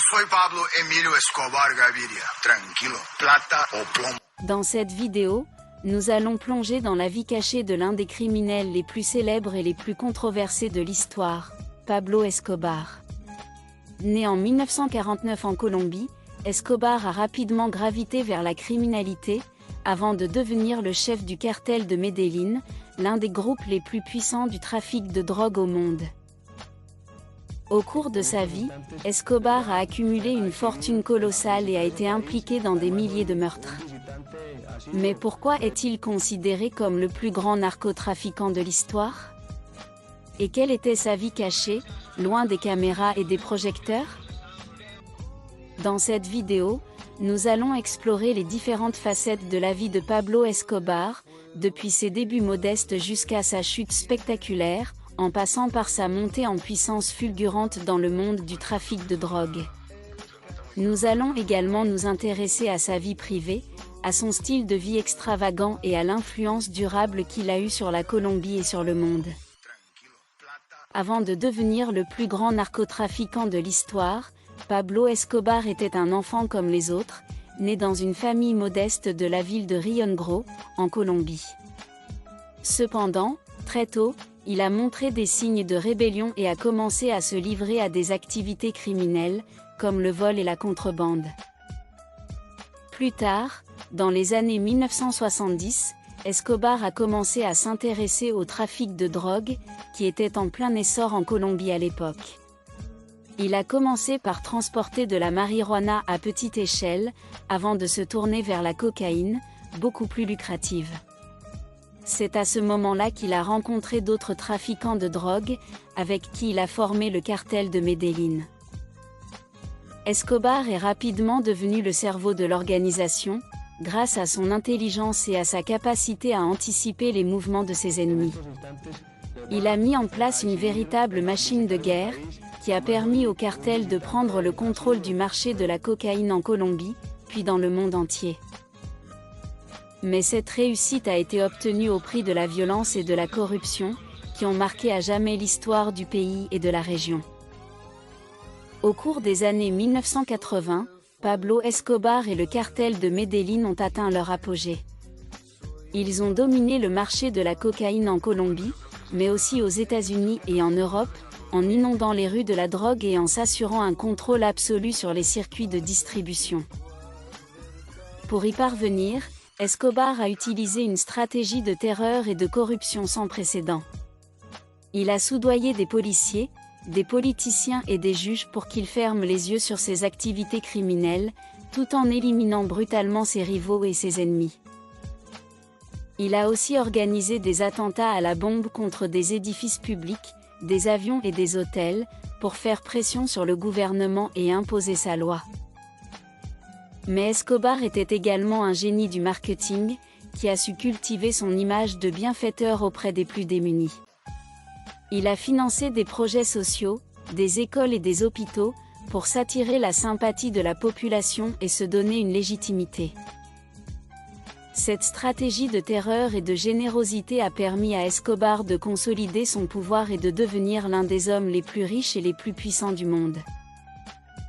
soy Pablo Emilio Escobar Gaviria. Tranquilo, plata o plomo. Dans cette vidéo, nous allons plonger dans la vie cachée de l'un des criminels les plus célèbres et les plus controversés de l'histoire, Pablo Escobar. Né en 1949 en Colombie, Escobar a rapidement gravité vers la criminalité, avant de devenir le chef du cartel de Medellín, l'un des groupes les plus puissants du trafic de drogue au monde. Au cours de sa vie, Escobar a accumulé une fortune colossale et a été impliqué dans des milliers de meurtres. Mais pourquoi est-il considéré comme le plus grand narcotrafiquant de l'histoire? Et quelle était sa vie cachée, loin des caméras et des projecteurs? Dans cette vidéo, nous allons explorer les différentes facettes de la vie de Pablo Escobar, depuis ses débuts modestes jusqu'à sa chute spectaculaire, en passant par sa montée en puissance fulgurante dans le monde du trafic de drogue. Nous allons également nous intéresser à sa vie privée, à son style de vie extravagant et à l'influence durable qu'il a eue sur la Colombie et sur le monde. Avant de devenir le plus grand narcotrafiquant de l'histoire, Pablo Escobar était un enfant comme les autres, né dans une famille modeste de la ville de Rio Negro, en Colombie. Cependant, très tôt, il a montré des signes de rébellion et a commencé à se livrer à des activités criminelles, comme le vol et la contrebande. Plus tard, dans les années 1970, Escobar a commencé à s'intéresser au trafic de drogue, qui était en plein essor en Colombie à l'époque. Il a commencé par transporter de la marijuana à petite échelle, avant de se tourner vers la cocaïne, beaucoup plus lucrative. C'est à ce moment-là qu'il a rencontré d'autres trafiquants de drogue, avec qui il a formé le cartel de Medellín. Escobar est rapidement devenu le cerveau de l'organisation, grâce à son intelligence et à sa capacité à anticiper les mouvements de ses ennemis. Il a mis en place une véritable machine de guerre, qui a permis au cartel de prendre le contrôle du marché de la cocaïne en Colombie, puis dans le monde entier. Mais cette réussite a été obtenue au prix de la violence et de la corruption, qui ont marqué à jamais l'histoire du pays et de la région. Au cours des années 1980, Pablo Escobar et le cartel de Medellín ont atteint leur apogée. Ils ont dominé le marché de la cocaïne en Colombie, mais aussi aux États-Unis et en Europe, en inondant les rues de la drogue et en s'assurant un contrôle absolu sur les circuits de distribution. Pour y parvenir, Escobar a utilisé une stratégie de terreur et de corruption sans précédent. Il a soudoyé des policiers, des politiciens et des juges pour qu'ils ferment les yeux sur ses activités criminelles, tout en éliminant brutalement ses rivaux et ses ennemis. Il a aussi organisé des attentats à la bombe contre des édifices publics, des avions et des hôtels, pour faire pression sur le gouvernement et imposer sa loi. Mais Escobar était également un génie du marketing, qui a su cultiver son image de bienfaiteur auprès des plus démunis. Il a financé des projets sociaux, des écoles et des hôpitaux, pour s'attirer la sympathie de la population et se donner une légitimité. Cette stratégie de terreur et de générosité a permis à Escobar de consolider son pouvoir et de devenir l'un des hommes les plus riches et les plus puissants du monde.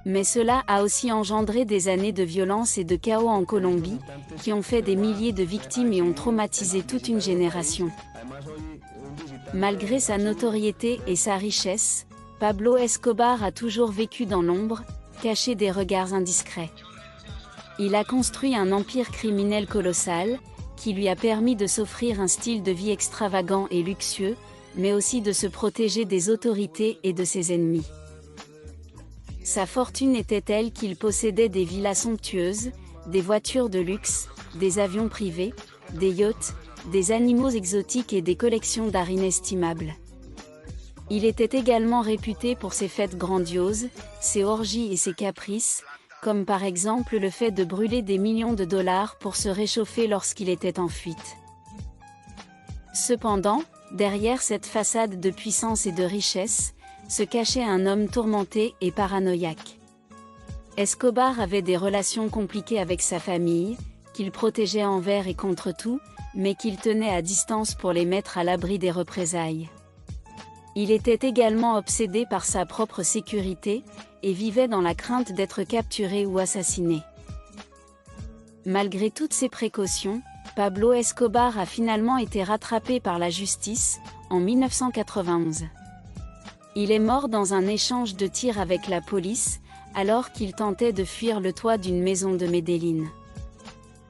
Mais cela a aussi engendré des années de violence et de chaos en Colombie, qui ont fait des milliers de victimes et ont traumatisé toute une génération. Malgré sa notoriété et sa richesse, Pablo Escobar a toujours vécu dans l'ombre, caché des regards indiscrets. Il a construit un empire criminel colossal, qui lui a permis de s'offrir un style de vie extravagant et luxueux, mais aussi de se protéger des autorités et de ses ennemis. Sa fortune était telle qu'il possédait des villas somptueuses, des voitures de luxe, des avions privés, des yachts, des animaux exotiques et des collections d'art inestimables. Il était également réputé pour ses fêtes grandioses, ses orgies et ses caprices, comme par exemple le fait de brûler des millions de dollars pour se réchauffer lorsqu'il était en fuite. Cependant, derrière cette façade de puissance et de richesse, se cachait un homme tourmenté et paranoïaque. Escobar avait des relations compliquées avec sa famille, qu'il protégeait envers et contre tout, mais qu'il tenait à distance pour les mettre à l'abri des représailles. Il était également obsédé par sa propre sécurité, et vivait dans la crainte d'être capturé ou assassiné. Malgré toutes ces précautions, Pablo Escobar a finalement été rattrapé par la justice, en 1991. Il est mort dans un échange de tirs avec la police, alors qu'il tentait de fuir le toit d'une maison de Medellín.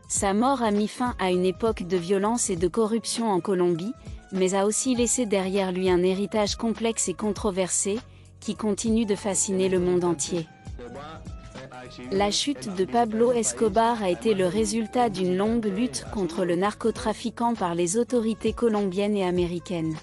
Sa mort a mis fin à une époque de violence et de corruption en Colombie, mais a aussi laissé derrière lui un héritage complexe et controversé, qui continue de fasciner le monde entier. La chute de Pablo Escobar a été le résultat d'une longue lutte contre le narcotrafiquant par les autorités colombiennes et américaines.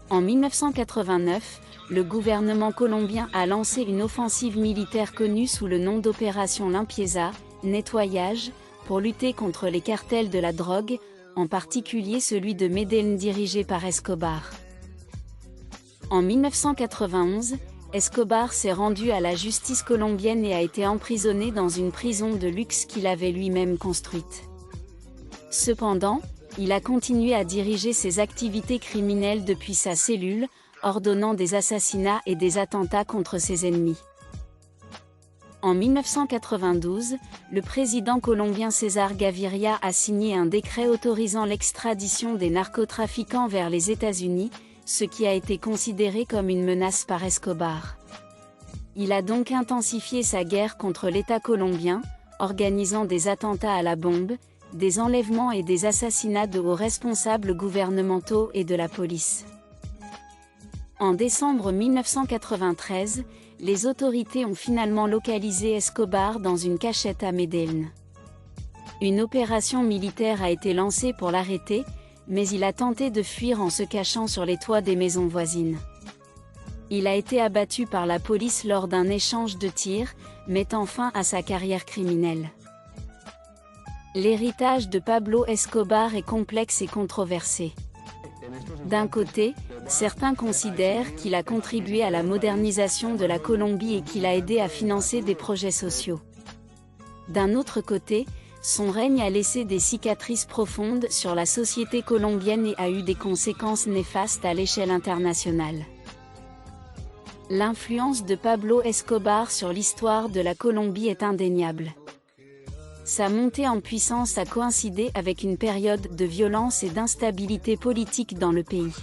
En 1989, le gouvernement colombien a lancé une offensive militaire connue sous le nom d'Opération Limpieza, nettoyage, pour lutter contre les cartels de la drogue, en particulier celui de Medellín dirigé par Escobar. En 1991, Escobar s'est rendu à la justice colombienne et a été emprisonné dans une prison de luxe qu'il avait lui-même construite. Cependant, il a continué à diriger ses activités criminelles depuis sa cellule, ordonnant des assassinats et des attentats contre ses ennemis. En 1992, le président colombien César Gaviria a signé un décret autorisant l'extradition des narcotrafiquants vers les États-Unis, ce qui a été considéré comme une menace par Escobar. Il a donc intensifié sa guerre contre l'État colombien, organisant des attentats à la bombe, des enlèvements et des assassinats de hauts responsables gouvernementaux et de la police. En décembre 1993, les autorités ont finalement localisé Escobar dans une cachette à Medellín. Une opération militaire a été lancée pour l'arrêter, mais il a tenté de fuir en se cachant sur les toits des maisons voisines. Il a été abattu par la police lors d'un échange de tirs, mettant fin à sa carrière criminelle. L'héritage de Pablo Escobar est complexe et controversé. D'un côté, certains considèrent qu'il a contribué à la modernisation de la Colombie et qu'il a aidé à financer des projets sociaux. D'un autre côté, son règne a laissé des cicatrices profondes sur la société colombienne et a eu des conséquences néfastes à l'échelle internationale. L'influence de Pablo Escobar sur l'histoire de la Colombie est indéniable. Sa montée en puissance a coïncidé avec une période de violence et d'instabilité politique dans le pays.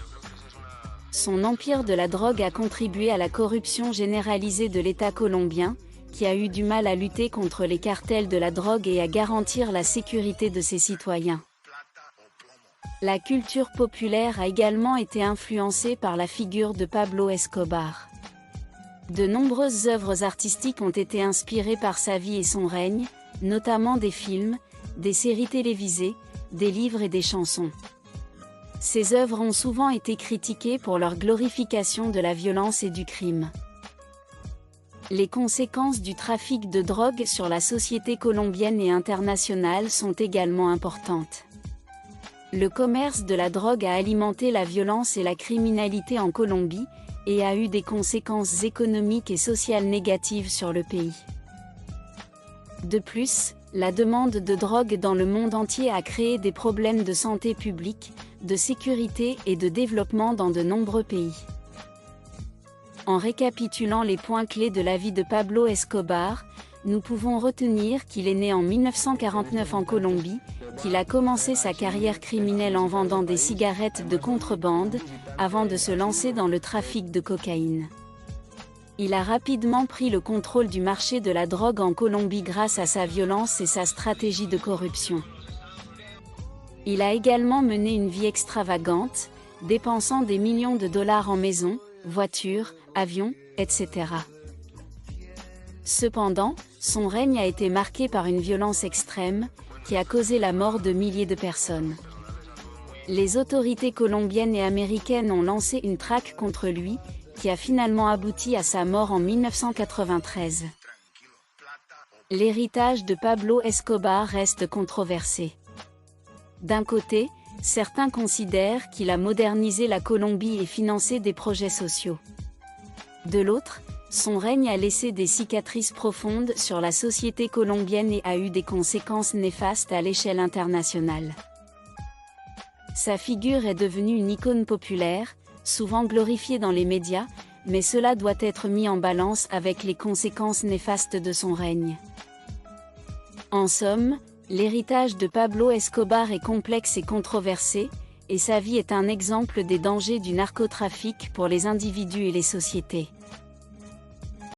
Son empire de la drogue a contribué à la corruption généralisée de l'État colombien, qui a eu du mal à lutter contre les cartels de la drogue et à garantir la sécurité de ses citoyens. La culture populaire a également été influencée par la figure de Pablo Escobar. De nombreuses œuvres artistiques ont été inspirées par sa vie et son règne, notamment des films, des séries télévisées, des livres et des chansons. Ces œuvres ont souvent été critiquées pour leur glorification de la violence et du crime. Les conséquences du trafic de drogue sur la société colombienne et internationale sont également importantes. Le commerce de la drogue a alimenté la violence et la criminalité en Colombie, et a eu des conséquences économiques et sociales négatives sur le pays. De plus, la demande de drogue dans le monde entier a créé des problèmes de santé publique, de sécurité et de développement dans de nombreux pays. En récapitulant les points clés de la vie de Pablo Escobar, nous pouvons retenir qu'il est né en 1949 en Colombie, qu'il a commencé sa carrière criminelle en vendant des cigarettes de contrebande, avant de se lancer dans le trafic de cocaïne. Il a rapidement pris le contrôle du marché de la drogue en Colombie grâce à sa violence et sa stratégie de corruption. Il a également mené une vie extravagante, dépensant des millions de dollars en maisons, voitures, avions, etc. Cependant, son règne a été marqué par une violence extrême, qui a causé la mort de milliers de personnes. Les autorités colombiennes et américaines ont lancé une traque contre lui, qui a finalement abouti à sa mort en 1993. L'héritage de Pablo Escobar reste controversé. D'un côté, certains considèrent qu'il a modernisé la Colombie et financé des projets sociaux. De l'autre, son règne a laissé des cicatrices profondes sur la société colombienne et a eu des conséquences néfastes à l'échelle internationale. Sa figure est devenue une icône populaire, souvent glorifié dans les médias, mais cela doit être mis en balance avec les conséquences néfastes de son règne. En somme, l'héritage de Pablo Escobar est complexe et controversé, et sa vie est un exemple des dangers du narcotrafic pour les individus et les sociétés.